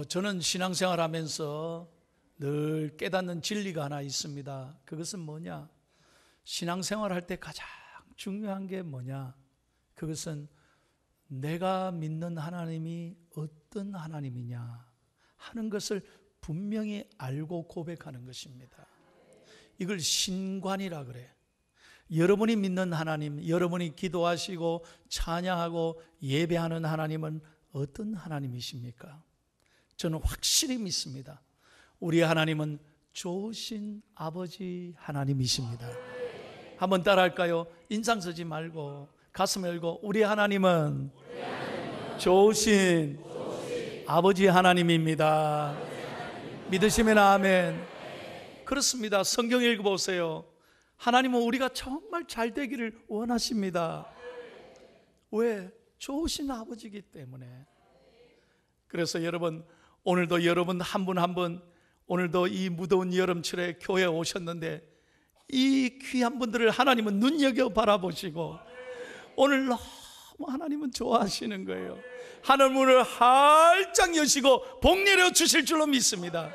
저는 신앙생활 하면서 늘 깨닫는 진리가 하나 있습니다. 그것은 뭐냐? 신앙생활 할 때 가장 중요한 게 뭐냐? 그것은 내가 믿는 하나님이 어떤 하나님이냐 하는 것을 분명히 알고 고백하는 것입니다. 이걸 신관이라 그래. 여러분이 믿는 하나님, 여러분이 기도하시고 찬양하고 예배하는 하나님은 어떤 하나님이십니까? 저는 확실히 믿습니다. 우리 하나님은 좋으신 아버지 하나님이십니다. 한번 따라할까요? 인상 쓰지 말고 가슴 열고 우리 하나님은 좋으신 아버지 하나님입니다. 믿으시면 아멘. 그렇습니다. 성경 읽어보세요. 하나님은 우리가 정말 잘 되기를 원하십니다. 왜? 좋으신 아버지이기 때문에. 그래서 여러분, 오늘도 여러분 한 분 한 분, 오늘도 이 무더운 여름철에 교회에 오셨는데 이 귀한 분들을 하나님은 눈여겨 바라보시고 오늘 너무 하나님은 좋아하시는 거예요. 하늘 문을 활짝 여시고 복 내려 주실 줄로 믿습니다.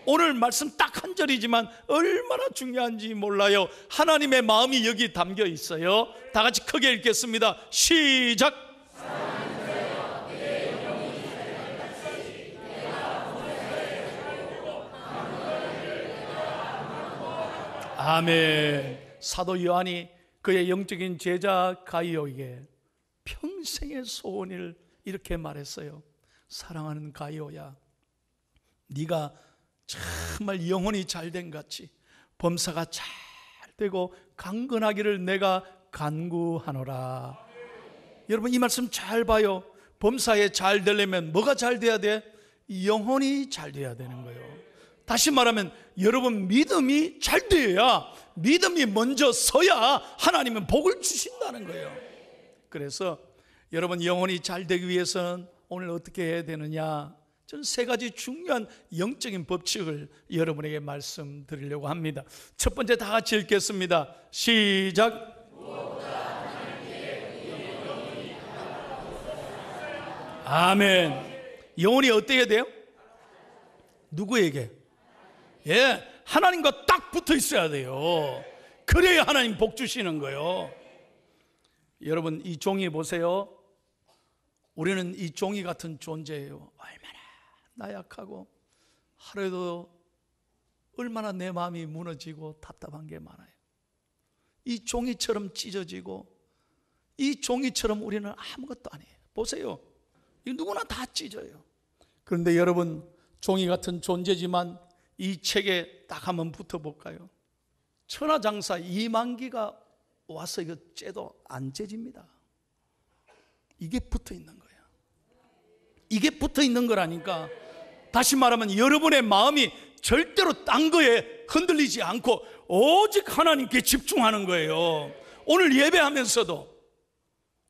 오늘 말씀 딱 한 절이지만 얼마나 중요한지 몰라요. 하나님의 마음이 여기 담겨 있어요. 다 같이 크게 읽겠습니다. 시작. 아멘. 사도 요한이 그의 영적인 제자 가이오에게 평생의 소원을 이렇게 말했어요. 사랑하는 가이오야, 네가 정말 영혼이 잘된 같이 범사가 잘 되고 강건하기를 내가 간구하노라. 여러분 이 말씀 잘 봐요. 범사에 잘 되려면 뭐가 잘 돼야 돼? 영혼이 잘 돼야 되는 거예요. 다시 말하면 여러분 믿음이 잘 돼야, 믿음이 먼저 서야 하나님은 복을 주신다는 거예요. 그래서 여러분 영혼이 잘 되기 위해서는 오늘 어떻게 해야 되느냐? 저는 세 가지 중요한 영적인 법칙을 여러분에게 말씀드리려고 합니다. 첫 번째 다 같이 읽겠습니다. 시작. 아멘. 영혼이 어떻게 돼요? 누구에게? 예, 하나님과 딱 붙어 있어야 돼요. 그래야 하나님 복 주시는 거예요. 여러분 이 종이 보세요. 우리는 이 종이 같은 존재예요. 얼마나 나약하고 하루에도 얼마나 내 마음이 무너지고 답답한 게 많아요. 이 종이처럼 찢어지고 이 종이처럼 우리는 아무것도 아니에요. 보세요. 이 누구나 다 찢어요. 그런데 여러분 종이 같은 존재지만 이 책에 딱 한번 붙어볼까요? 천하장사 2만기가 와서 이거 째도 안 째집니다. 이게 붙어 있는 거예요. 이게 붙어 있는 거라니까. 다시 말하면 여러분의 마음이 절대로 딴 거에 흔들리지 않고 오직 하나님께 집중하는 거예요. 오늘 예배하면서도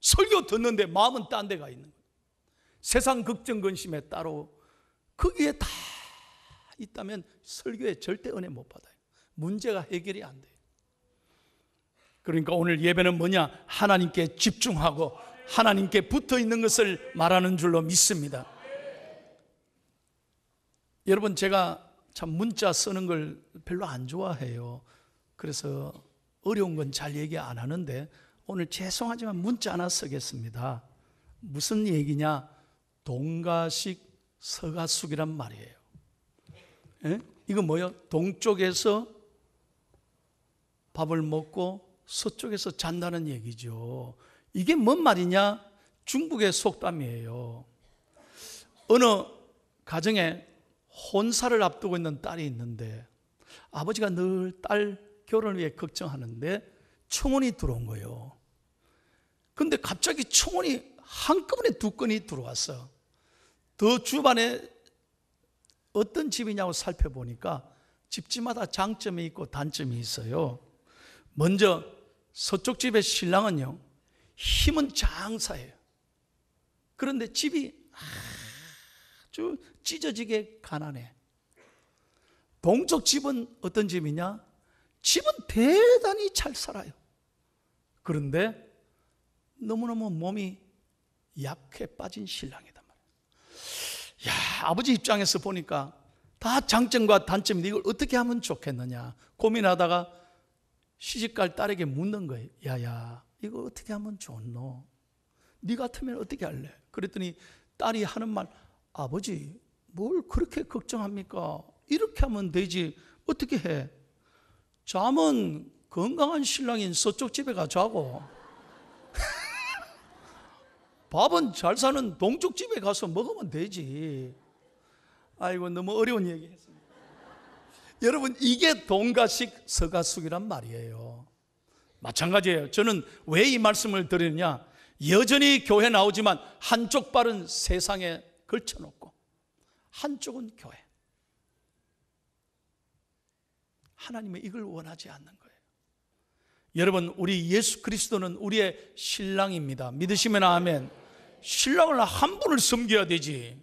설교 듣는데 마음은 딴 데가 있는 거예요. 세상 걱정 근심에 따로 거기에 다 있다면 설교에 절대 은혜 못 받아요. 문제가 해결이 안 돼요. 그러니까 오늘 예배는 뭐냐? 하나님께 집중하고 하나님께 붙어 있는 것을 말하는 줄로 믿습니다. 여러분 제가 참 문자 쓰는 걸 별로 안 좋아해요. 그래서 어려운 건 잘 얘기 안 하는데 오늘 죄송하지만 문자 하나 쓰겠습니다. 무슨 얘기냐? 동가식 서가숙이란 말이에요. 예? 이거 뭐예요? 동쪽에서 밥을 먹고 서쪽에서 잔다는 얘기죠. 이게 뭔 말이냐? 중국의 속담이에요. 어느 가정에 혼사를 앞두고 있는 딸이 있는데 아버지가 늘 딸 결혼을 위해 걱정하는데 청혼이 들어온 거예요. 그런데 갑자기 청혼이 한꺼번에 2건이 들어왔어. 더 주변에 어떤 집이냐고 살펴보니까 집집마다 장점이 있고 단점이 있어요. 먼저 서쪽 집의 신랑은요, 힘은 장사예요. 그런데 집이 아주 찢어지게 가난해. 동쪽 집은 어떤 집이냐? 집은 대단히 잘 살아요. 그런데 너무너무 몸이 약해 빠진 신랑이단 말이에요. 야, 아버지 입장에서 보니까 다 장점과 단점인데 이걸 어떻게 하면 좋겠느냐 고민하다가 시집갈 딸에게 묻는 거예요. 야야, 이거 어떻게 하면 좋노? 네 같으면 어떻게 할래? 그랬더니 딸이 하는 말, 아버지 뭘 그렇게 걱정합니까? 이렇게 하면 되지 어떻게 해? 잠은 건강한 신랑인 서쪽 집에 가 자고 밥은 잘 사는 동쪽 집에 가서 먹으면 되지. 아이고, 너무 어려운 얘기 했습니다. 여러분, 이게 동가식 서가숙이란 말이에요. 마찬가지예요. 저는 왜 이 말씀을 드리느냐, 여전히 교회 나오지만 한쪽 발은 세상에 걸쳐놓고 한쪽은 교회. 하나님은 이걸 원하지 않는 거예요. 여러분, 우리 예수 그리스도는 우리의 신랑입니다. 믿으시면 아멘. 신랑을 한 분을 섬겨야 되지.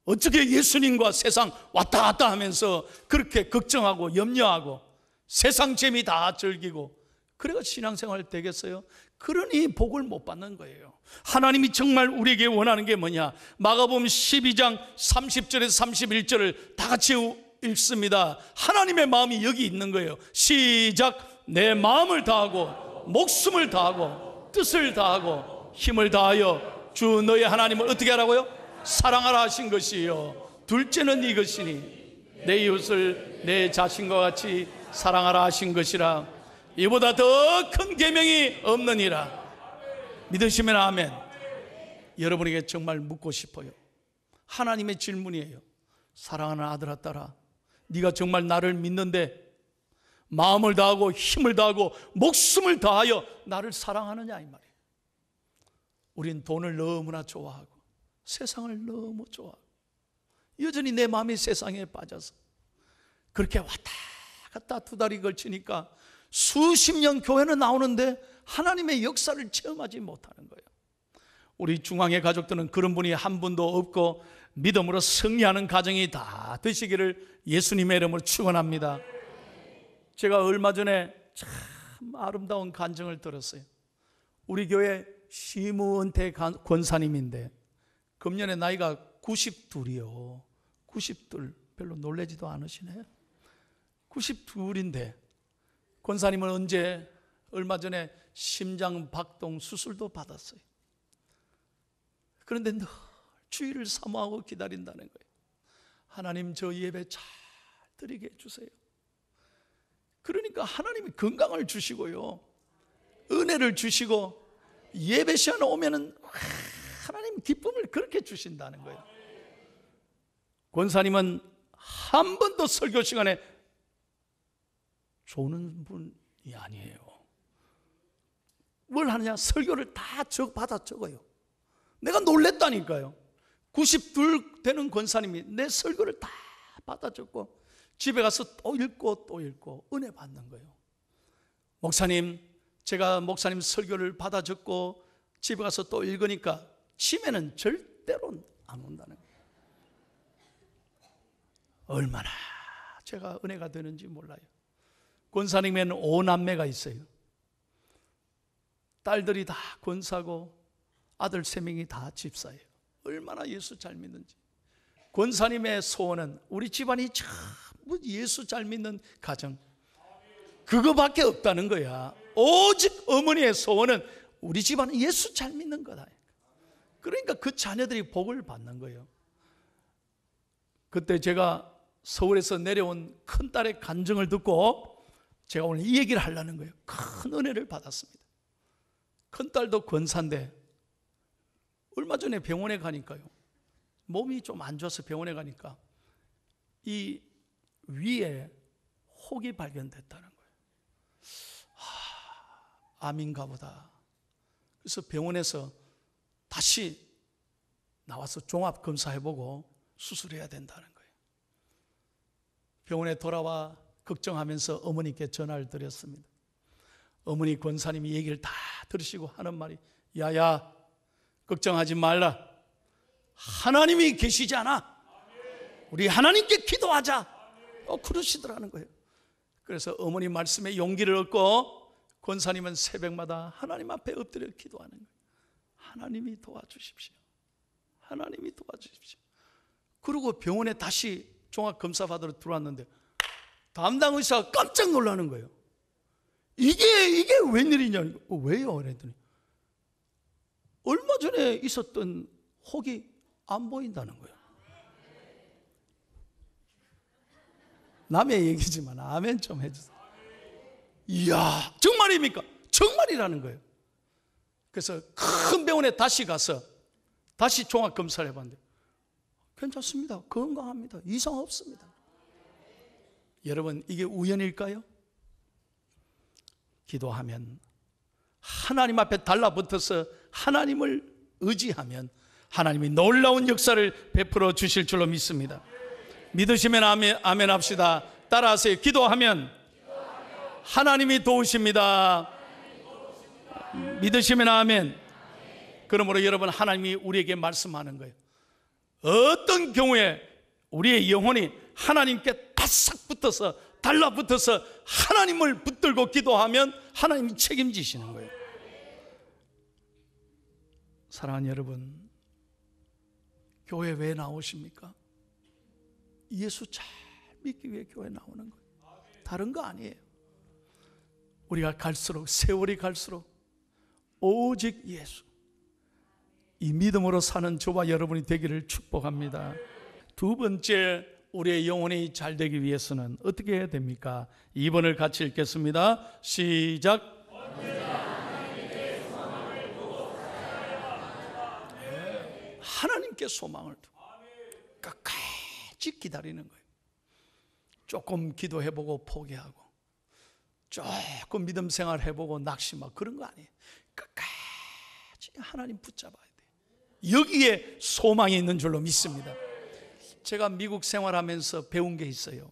어떻게 예수님과 세상 왔다 갔다 하면서 그렇게 걱정하고 염려하고 세상 재미 다 즐기고 그래가 신앙생활 되겠어요? 그러니 복을 못 받는 거예요. 하나님이 정말 우리에게 원하는 게 뭐냐? 마가복음 12장 30절에서 31절을 다 같이 읽습니다. 하나님의 마음이 여기 있는 거예요. 시작. 내 마음을 다하고 목숨을 다하고 뜻을 다하고 힘을 다하여 주 너의 하나님을 어떻게 하라고요? 사랑하라 하신 것이요, 둘째는 이것이니 내 이웃을 내 자신과 같이 사랑하라 하신 것이라. 이보다 더 큰 계명이 없느니라. 믿으시면 아멘. 여러분에게 정말 묻고 싶어요. 하나님의 질문이에요. 사랑하는 아들아 딸아, 네가 정말 나를 믿는데 마음을 다하고 힘을 다하고 목숨을 다하여 나를 사랑하느냐 이 말이에요. 우린 돈을 너무나 좋아하고 세상을 너무 좋아하고 여전히 내 마음이 세상에 빠져서 그렇게 왔다 갔다 두 달이 걸치니까 수십 년 교회는 나오는데 하나님의 역사를 체험하지 못하는 거예요. 우리 중앙의 가족들은 그런 분이 한 분도 없고 믿음으로 승리하는 가정이 다 되시기를 예수님의 이름으로 축원합니다. 제가 얼마 전에 참 아름다운 간증을 들었어요. 우리 교회 심은태 권사님인데 금년에 나이가 92이요. 92. 별로 놀라지도 않으시네. 92인데 권사님은 언제 얼마 전에 심장 박동 수술도 받았어요. 그런데 늘 주의를 사모하고 기다린다는 거예요. 하나님, 저 예배 잘 드리게 해주세요. 그러니까 하나님이 건강을 주시고요, 은혜를 주시고 예배 시간 오면은 하나님 기쁨을 그렇게 주신다는 거예요. 권사님은 한 번도 설교 시간에 조는 분이 아니에요. 뭘 하느냐? 설교를 다 받아 적어요. 내가 놀랬다니까요. 92 되는 권사님이 내 설교를 다 받아 적고 집에 가서 또 읽고 또 읽고 은혜 받는 거예요. 목사님, 제가 목사님 설교를 받아 적고 집에 가서 또 읽으니까 치매는 절대로 안 온다는 거예요. 얼마나 제가 은혜가 되는지 몰라요. 권사님에는 5남매가 있어요. 딸들이 다 권사고 아들 3명이 다 집사예요. 얼마나 예수 잘 믿는지. 권사님의 소원은 우리 집안이 전부 예수 잘 믿는 가정, 그거밖에 없다는 거야. 오직 어머니의 소원은 우리 집안은 예수 잘 믿는 거다. 그러니까 그 자녀들이 복을 받는 거예요. 그때 제가 서울에서 내려온 큰딸의 간증을 듣고 제가 오늘 이 얘기를 하려는 거예요. 큰 은혜를 받았습니다. 큰딸도 권사인데 얼마 전에 병원에 가니까요, 몸이 좀 안 좋아서 병원에 가니까 이 위에 혹이 발견됐다는 거예요. 암인가 보다. 그래서 병원에서 다시 나와서 종합 검사해보고 수술해야 된다는 거예요. 병원에 돌아와 걱정하면서 어머니께 전화를 드렸습니다. 어머니 권사님이 얘기를 다 들으시고 하는 말이, 야야 걱정하지 말라. 하나님이 계시지 않아? 우리 하나님께 기도하자. 그러시더라는 거예요. 그래서 어머니 말씀에 용기를 얻고 권사님은 새벽마다 하나님 앞에 엎드려 기도하는 거예요. 하나님이 도와주십시오. 하나님이 도와주십시오. 그리고 병원에 다시 종합검사 받으러 들어왔는데 담당 의사가 깜짝 놀라는 거예요. 이게 웬일이냐? 왜요? 그랬더니 얼마 전에 있었던 혹이 안 보인다는 거예요. 남의 얘기지만 아멘 좀 해주세요. 이야, 정말입니까? 정말이라는 거예요. 그래서 큰 병원에 다시 가서 다시 종합검사를 해봤는데 괜찮습니다. 건강합니다. 이상 없습니다. 여러분, 이게 우연일까요? 기도하면, 하나님 앞에 달라붙어서 하나님을 의지하면 하나님이 놀라운 역사를 베풀어 주실 줄로 믿습니다. 믿으시면 아멘 합시다. 따라하세요. 기도하면 하나님이 도우십니다. 믿으시면 아멘. 그러므로 여러분, 하나님이 우리에게 말씀하는 거예요. 어떤 경우에 우리의 영혼이 하나님께 바싹 붙어서 달라붙어서 하나님을 붙들고 기도하면 하나님이 책임지시는 거예요. 사랑하는 여러분, 교회 왜 나오십니까? 예수 잘 믿기 위해 교회 나오는 거예요. 다른 거 아니에요. 우리가 갈수록, 세월이 갈수록 오직 예수, 이 믿음으로 사는 저와 여러분이 되기를 축복합니다. 두 번째, 우리의 영혼이 잘 되기 위해서는 어떻게 해야 됩니까? 2번을 같이 읽겠습니다. 시작. 하나님께 소망을 두고 끝까지 기다리는 거예요. 조금 기도해보고 포기하고, 조금 믿음 생활 해보고 낙심하고 그런 거 아니에요. 끝까지 하나님 붙잡아야 돼요. 여기에 소망이 있는 줄로 믿습니다. 제가 미국 생활하면서 배운 게 있어요.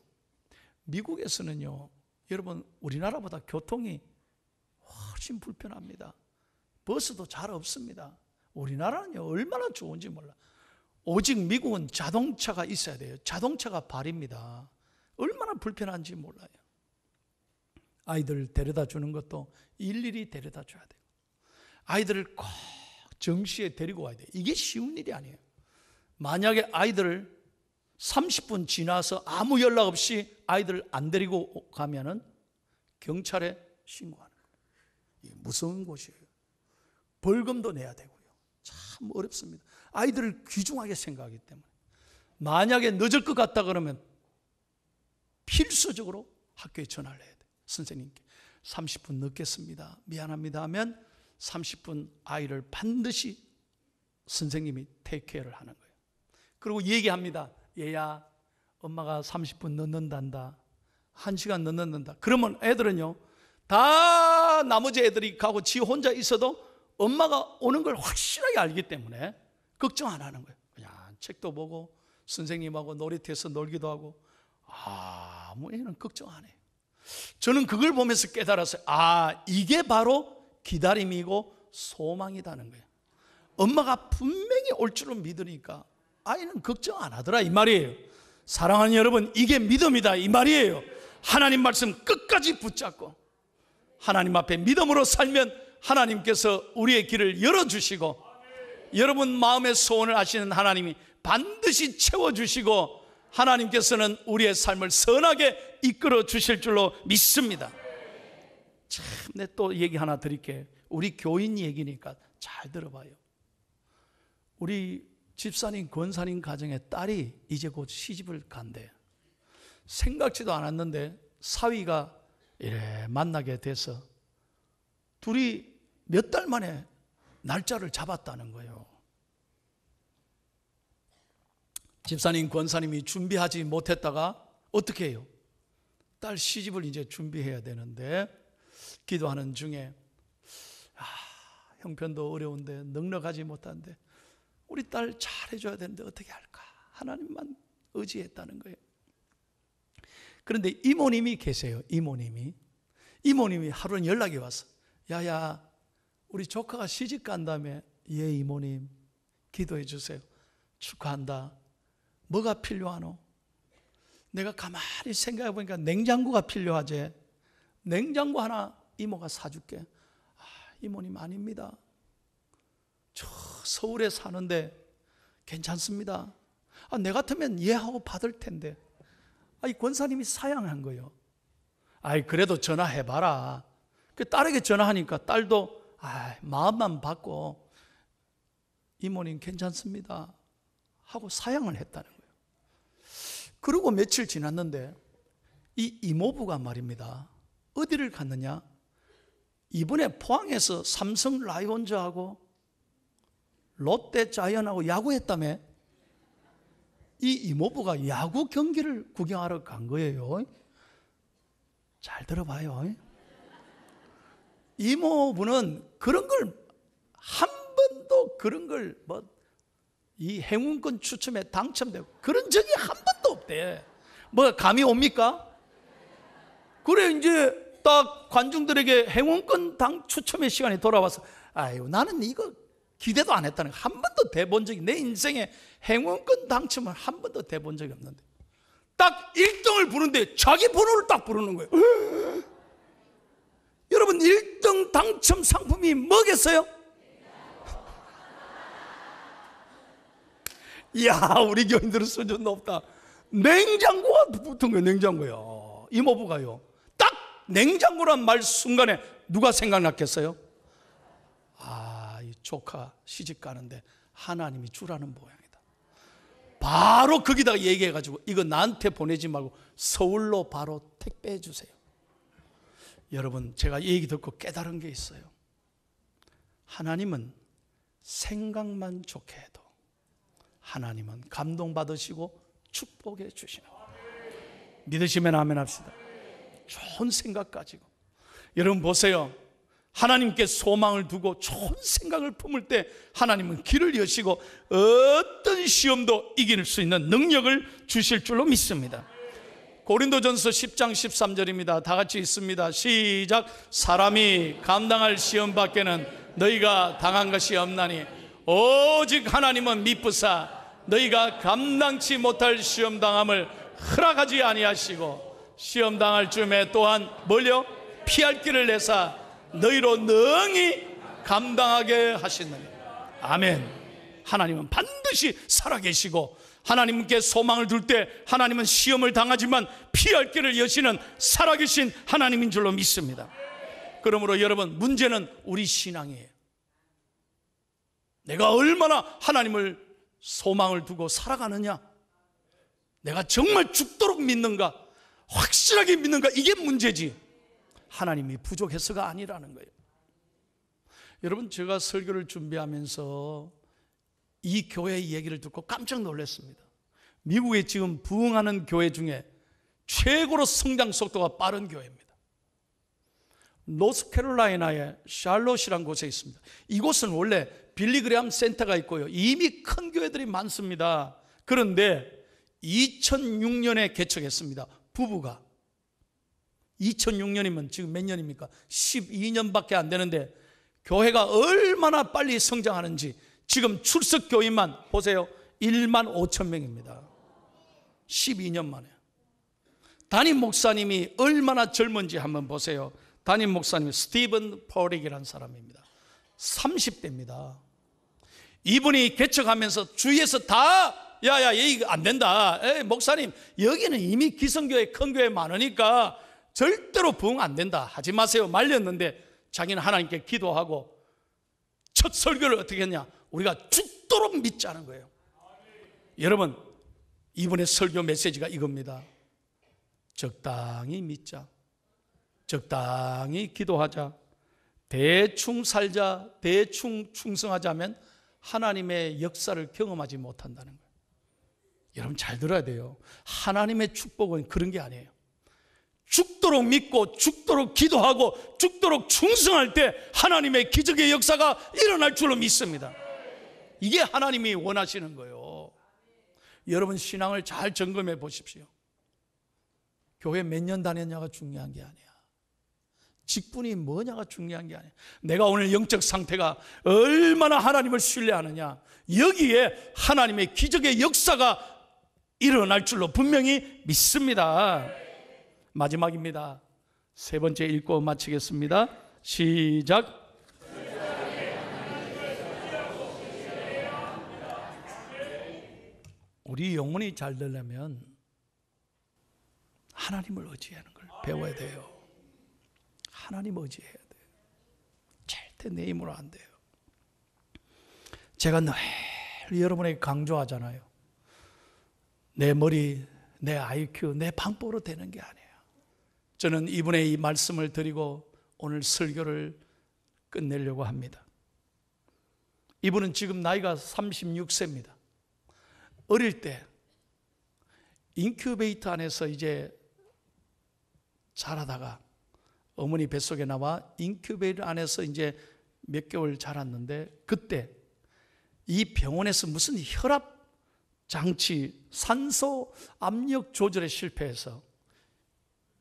미국에서는요, 여러분, 우리나라보다 교통이 훨씬 불편합니다. 버스도 잘 없습니다. 우리나라는요, 얼마나 좋은지 몰라. 오직 미국은 자동차가 있어야 돼요. 자동차가 발입니다. 얼마나 불편한지 몰라요. 아이들 데려다 주는 것도 일일이 데려다 줘야 돼요. 아이들을 꼭 정시에 데리고 와야 돼요. 이게 쉬운 일이 아니에요. 만약에 아이들을 30분 지나서 아무 연락 없이 아이들 안 데리고 가면은 경찰에 신고하는 거예요. 이게 무서운 곳이에요. 벌금도 내야 되고요. 참 어렵습니다. 아이들을 귀중하게 생각하기 때문에 만약에 늦을 것 같다 그러면 필수적으로 학교에 전화를 해야 돼요. 선생님께 30분 늦겠습니다, 미안합니다 하면 30분 아이를 반드시 선생님이 테이크케어를 하는 거예요. 그리고 얘기합니다. 얘야, 엄마가 30분 늦는단다, 1시간 늦는단다. 그러면 애들은요, 다 나머지 애들이 가고 지 혼자 있어도 엄마가 오는 걸 확실하게 알기 때문에 걱정 안 하는 거예요. 그냥 책도 보고 선생님하고 놀이터에서 놀기도 하고 아무 애는 걱정 안 해요. 저는 그걸 보면서 깨달았어요. 이게 바로 기다림이고 소망이라는 거예요. 엄마가 분명히 올 줄은 믿으니까 아이는 걱정 안 하더라, 이 말이에요. 사랑하는 여러분, 이게 믿음이다, 이 말이에요. 하나님 말씀 끝까지 붙잡고 하나님 앞에 믿음으로 살면 하나님께서 우리의 길을 열어주시고, 여러분 마음의 소원을 아시는 하나님이 반드시 채워주시고, 하나님께서는 우리의 삶을 선하게 이끌어 주실 줄로 믿습니다. 참, 내 또 얘기 하나 드릴게요. 우리 교인 얘기니까 잘 들어봐요. 우리 집사님, 권사님 가정에 딸이 이제 곧 시집을 간대요. 생각지도 않았는데 사위가 이래 만나게 돼서 둘이 몇 달 만에 날짜를 잡았다는 거예요. 집사님, 권사님이 준비하지 못했다가 어떻게 해요? 딸 시집을 이제 준비해야 되는데 기도하는 중에 형편도 어려운데 넉넉하지 못한데 우리 딸 잘해줘야 되는데 어떻게 할까? 하나님만 의지했다는 거예요. 그런데 이모님이 계세요. 이모님이 하루는 연락이 왔어. 야야, 우리 조카가 시집 간다며. 예, 이모님, 기도해 주세요. 축하한다. 뭐가 필요하노? 내가 가만히 생각해 보니까 냉장고가 필요하지. 냉장고 하나 이모가 사줄게. 이모님, 아닙니다. 저 서울에 사는데 괜찮습니다. 내 같으면 예하고 받을 텐데. 이 권사님이 사양한 거예요. 그래도 전화해봐라. 그 딸에게 전화하니까 딸도 마음만 받고 이모님 괜찮습니다 하고 사양을 했다는 거예요. 그리고 며칠 지났는데 이 이모부가 말입니다, 어디를 갔느냐, 이번에 포항에서 삼성 라이온즈하고 롯데 자이언하고 야구했다며. 이 이모부가 야구 경기를 구경하러 간 거예요. 잘 들어봐요. 이모부는 그런 걸 한 번도 그런 걸 이 행운권 추첨에 당첨되고 그런 적이 한 번도 없대. 감이 옵니까? 그래 이제 딱 관중들에게 행운권 추첨의 시간이 돌아와서 나는 이거 기대도 안 했다는 거. 한 번도 돼본 적이, 내 인생에 행운권 당첨을 한 번도 돼본 적이 없는데 딱 1등을 부르는데 자기 번호를 딱 부르는 거예요. 여러분 1등 당첨 상품이 뭐겠어요? 이야, 우리 교인들은 수준 높다. 냉장고가 붙은 거예요. 냉장고요. 이모부가요, 딱 냉장고란 말 순간에 누가 생각났겠어요? 이 조카 시집 가는데 하나님이 주라는 모양이다. 바로 거기다가 얘기해가지고 이거 나한테 보내지 말고 서울로 바로 택배해 주세요. 여러분, 제가 얘기 듣고 깨달은 게 있어요. 하나님은 생각만 좋게 해도 하나님은 감동받으시고 축복해 주시는 거예요. 믿으시면 아멘 합시다. 좋은 생각 가지고. 여러분 보세요, 하나님께 소망을 두고 좋은 생각을 품을 때 하나님은 길을 여시고 어떤 시험도 이길 수 있는 능력을 주실 줄로 믿습니다. 고린도전서 10장 13절입니다. 다 같이 있습니다. 시작. 사람이 감당할 시험 밖에는 너희가 당한 것이 없나니 오직 하나님은 미쁘사 너희가 감당치 못할 시험 당함을 허락하지 아니하시고 시험 당할 즈음에 또한 뭘요? 피할 길을 내사 너희로 능히 감당하게 하시느니. 아멘. 하나님은 반드시 살아계시고 하나님께 소망을 둘 때 하나님은 시험을 당하지만 피할 길을 여시는 살아계신 하나님인 줄로 믿습니다. 그러므로 여러분, 문제는 우리 신앙이에요. 내가 얼마나 하나님을 소망을 두고 살아가느냐, 내가 정말 죽도록 믿는가, 확실하게 믿는가, 이게 문제지 하나님이 부족해서가 아니라는 거예요. 여러분, 제가 설교를 준비하면서 이 교회의 얘기를 듣고 깜짝 놀랐습니다. 미국에 지금 부흥하는 교회 중에 최고로 성장 속도가 빠른 교회입니다. 노스캐롤라이나의 샬롯이라는 곳에 있습니다. 이곳은 원래 빌리그레함 센터가 있고요, 이미 큰 교회들이 많습니다. 그런데 2006년에 개척했습니다. 부부가. 2006년이면 지금 몇 년입니까? 12년밖에 안 되는데 교회가 얼마나 빨리 성장하는지. 지금 출석 교인만 보세요, 1만 5천 명입니다. 12년 만에. 담임 목사님이 얼마나 젊은지 한번 보세요. 담임 목사님 스티븐 포릭이라는 사람입니다. 30대입니다. 이분이 개척하면서 주위에서 다 야야 이거 안 된다, 목사님 여기는 이미 기성교회 큰 교회 많으니까 절대로 부흥 안 된다, 하지 마세요 말렸는데 자기는 하나님께 기도하고 첫 설교를 어떻게 했냐, 우리가 죽도록 믿자는 거예요. 여러분, 이번에 설교 메시지가 이겁니다. 적당히 믿자, 적당히 기도하자, 대충 살자, 대충 충성하자면 하나님의 역사를 경험하지 못한다는 거예요. 여러분 잘 들어야 돼요. 하나님의 축복은 그런 게 아니에요. 죽도록 믿고 죽도록 기도하고 죽도록 충성할 때 하나님의 기적의 역사가 일어날 줄로 믿습니다. 이게 하나님이 원하시는 거예요. 여러분 신앙을 잘 점검해 보십시오. 교회 몇 년 다녔냐가 중요한 게 아니야. 직분이 뭐냐가 중요한 게 아니야. 내가 오늘 영적 상태가 얼마나 하나님을 신뢰하느냐, 여기에 하나님의 기적의 역사가 일어날 줄로 분명히 믿습니다. 마지막입니다. 세 번째 읽고 마치겠습니다. 시작. 우리 영혼이 잘 되려면 하나님을 의지하는 걸 배워야 돼요. 하나님 의지해야 돼요. 절대 내 힘으로 안 돼요. 제가 늘 여러분에게 강조하잖아요. 내 머리, 내 IQ, 내 방법으로 되는 게 아니에요. 저는 이분의 이 말씀을 드리고 오늘 설교를 끝내려고 합니다. 이분은 지금 나이가 36세입니다. 어릴 때 인큐베이터 안에서 이제 자라다가 어머니 뱃속에 나와 인큐베이터 안에서 이제 몇 개월 자랐는데, 그때 이 병원에서 무슨 혈압 장치, 산소 압력 조절에 실패해서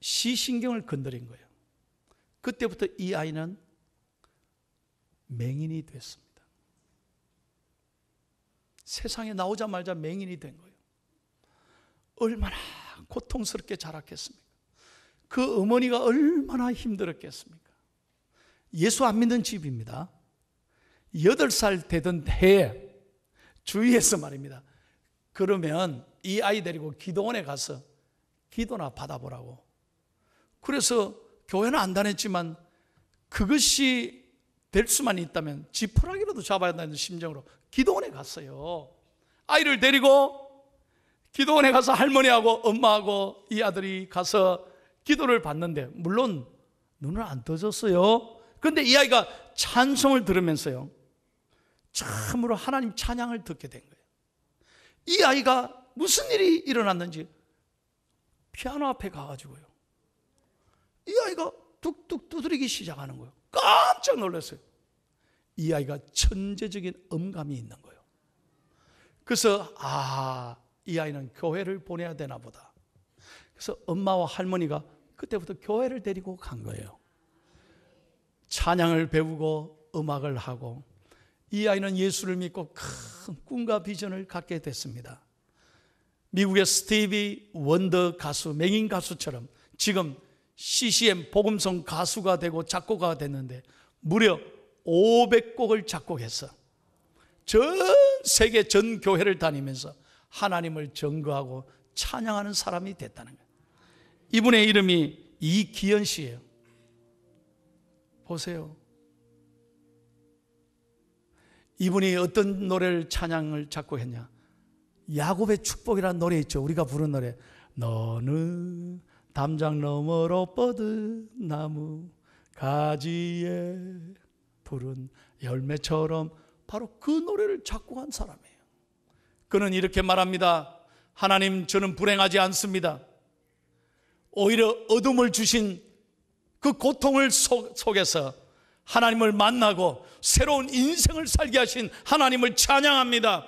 시신경을 건드린 거예요. 그때부터 이 아이는 맹인이 됐습니다. 세상에 나오자마자 맹인이 된 거예요. 얼마나 고통스럽게 자랐겠습니까? 그 어머니가 얼마나 힘들었겠습니까? 예수 안 믿는 집입니다. 8살 되던 해에 주위에서 말입니다. 그러면 이 아이 데리고 기도원에 가서 기도나 받아보라고. 그래서 교회는 안 다녔지만 그것이 될 수만 있다면 지푸라기라도 잡아야 한다는 심정으로 기도원에 갔어요. 아이를 데리고 기도원에 가서 할머니하고 엄마하고 이 아들이 가서 기도를 받는데, 물론 눈을 안 떠졌어요. 그런데 이 아이가 찬송을 들으면서요, 참으로 하나님 찬양을 듣게 된 거예요. 이 아이가 무슨 일이 일어났는지 피아노 앞에 가가지고요, 이 아이가 뚝뚝 두드리기 시작하는 거예요. 깜짝 놀랐어요. 이 아이가 천재적인 음감이 있는 거예요. 그래서 이 아이는 교회를 보내야 되나 보다. 그래서 엄마와 할머니가 그때부터 교회를 데리고 간 거예요. 찬양을 배우고 음악을 하고, 이 아이는 예수를 믿고 큰 꿈과 비전을 갖게 됐습니다. 미국의 스티비 원더 가수, 맹인 가수처럼 지금 CCM 복음성 가수가 되고 작곡가가 됐는데, 무려 500곡을 작곡해서 전 세계 전 교회를 다니면서 하나님을 증거하고 찬양하는 사람이 됐다는 거예요. 이분의 이름이 이기현 씨예요. 보세요. 이분이 어떤 노래를, 찬양을 작곡했냐? 야곱의 축복이라는 노래 있죠. 우리가 부른 노래. 너는 담장 너머로 뻗은 나무 가지에 푸른 열매처럼, 바로 그 노래를 작곡한 사람이에요. 그는 이렇게 말합니다. 하나님, 저는 불행하지 않습니다. 오히려 어둠을 주신 그 고통을 속에서 하나님을 만나고 새로운 인생을 살게 하신 하나님을 찬양합니다.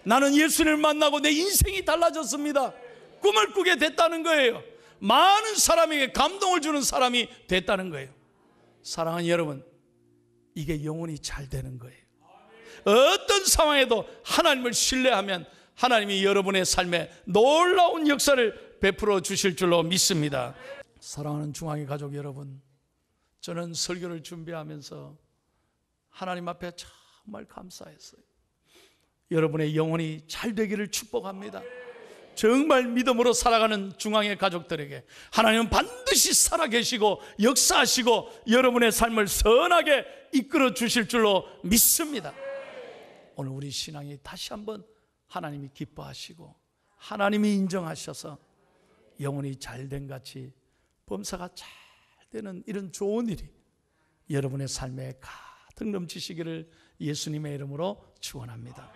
나는 예수를 만나고 내 인생이 달라졌습니다. 꿈을 꾸게 됐다는 거예요. 많은 사람에게 감동을 주는 사람이 됐다는 거예요. 사랑하는 여러분, 이게 영혼이 잘 되는 거예요. 어떤 상황에도 하나님을 신뢰하면 하나님이 여러분의 삶에 놀라운 역사를 베풀어 주실 줄로 믿습니다. 사랑하는 중앙의 가족 여러분, 저는 설교를 준비하면서 하나님 앞에 정말 감사했어요. 여러분의 영혼이 잘 되기를 축복합니다. 정말 믿음으로 살아가는 중앙의 가족들에게 하나님은 반드시 살아계시고 역사하시고 여러분의 삶을 선하게 이끌어 주실 줄로 믿습니다. 오늘 우리 신앙이 다시 한번 하나님이 기뻐하시고 하나님이 인정하셔서 영혼이 잘된 같이 범사가 잘 되는 이런 좋은 일이 여러분의 삶에 가득 넘치시기를 예수님의 이름으로 축원합니다.